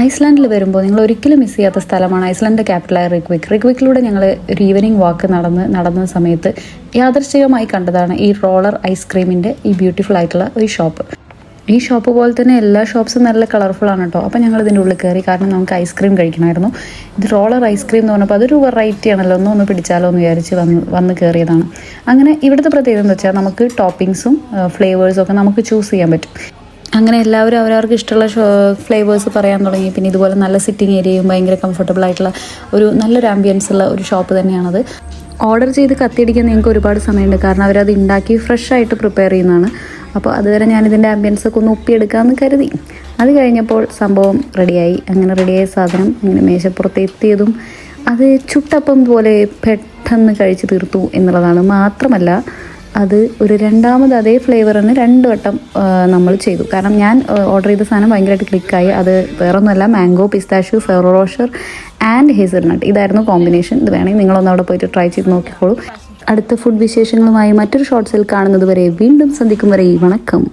ഐസ്ലാൻഡിൽ വരുമ്പോൾ നിങ്ങൾ ഒരിക്കലും മിസ് ചെയ്യാത്ത സ്ഥലമാണ് ഐസ്ലാൻഡിൻ്റെ ക്യാപിറ്റലായ റിക്വിക്ക്. റിക്വിക്കിലൂടെ ഞങ്ങൾ ഒരു ഈവനിങ് വാക്ക് നടന്ന സമയത്ത് യാദൃശ്ചികമായി കണ്ടതാണ് ഈ റോളർ ഐസ്ക്രീമിൻ്റെ ഈ ബ്യൂട്ടിഫുൾ ആയിട്ടുള്ള ഒരു ഷോപ്പ്. ഈ ഷോപ്പ് പോലെ തന്നെ എല്ലാ ഷോപ്സും നല്ല കളർഫുള്ളാണ് കേട്ടോ. അപ്പോൾ ഞങ്ങൾ ഇതിൻ്റെ ഉള്ളിൽ കയറി, കാരണം നമുക്ക് ഐസ്ക്രീം കഴിക്കണമായിരുന്നു. ഇത് റോളർ ഐസ്ക്രീം എന്ന് പറഞ്ഞപ്പോൾ അതൊരു വെറൈറ്റി ആണല്ലോ, ഒന്ന് പിടിച്ചാലോ എന്ന് വിചാരിച്ച് വന്ന് കയറിയതാണ്. അങ്ങനെ ഇവിടുത്തെ പ്രത്യേകത എന്ന് വെച്ചാൽ നമുക്ക് ടോപ്പിങ്സും ഫ്ലേവേഴ്സും ഒക്കെ നമുക്ക് ചൂസ് ചെയ്യാൻ പറ്റും. അങ്ങനെ എല്ലാവരും അവരവർക്ക് ഇഷ്ടമുള്ള ഫ്ലേവേഴ്സ് പറയാൻ തുടങ്ങി. പിന്നെ ഇതുപോലെ നല്ല സിറ്റിംഗ് ഏരിയയും ഭയങ്കര കംഫർട്ടബിൾ ആയിട്ടുള്ള നല്ലൊരു ആംബിയൻസ് ഉള്ള ഒരു ഷോപ്പ് തന്നെയാണത്. ഓർഡർ ചെയ്ത് കത്തിയടിക്കാൻ നിങ്ങൾക്ക് ഒരുപാട് സമയമുണ്ട്, കാരണം അവരത് ഉണ്ടാക്കി ഫ്രഷ് ആയിട്ട് പ്രിപ്പയർ ചെയ്യുന്നതാണ്. അപ്പോൾ അതുവരെ ഞാനിതിൻ്റെ ആംബിയൻസൊക്കെ ഒന്ന് ഒപ്പിയെടുക്കാമെന്ന് കരുതി. അത് കഴിഞ്ഞപ്പോൾ സംഭവം റെഡിയായി. അങ്ങനെ റെഡിയായ സാധനം ഇങ്ങനെ മേശപ്പുറത്ത് എത്തിയതും അത് ചുട്ടപ്പം പോലെ പെട്ടെന്ന് കഴിച്ച് തീർത്തു എന്നുള്ളതാണ്. മാത്രമല്ല അത് ഒരു രണ്ടാമത് അതേ ഫ്ലേവർ തന്നെ 2 വട്ടം നമ്മൾ ചെയ്തു. കാരണം ഞാൻ ഓർഡർ ചെയ്ത സാധനം ഭയങ്കരമായിട്ട് ക്ലിക്കായി. അത് വേറൊന്നുമല്ല, mango, pistachio, ferro Rocher and hazelnut, ഇതായിരുന്നു കോമ്പിനേഷൻ. ഇത് വേണമെങ്കിൽ നിങ്ങളൊന്ന് അവിടെ പോയിട്ട് ട്രൈ ചെയ്ത് നോക്കിക്കോളൂ. അടുത്ത ഫുഡ് വിശേഷങ്ങളുമായി മറ്റൊരു ഷോർട്സിൽ കാണുന്നത് വരെ, വീണ്ടും സന്ധിക്കും വരെ, വണക്കം.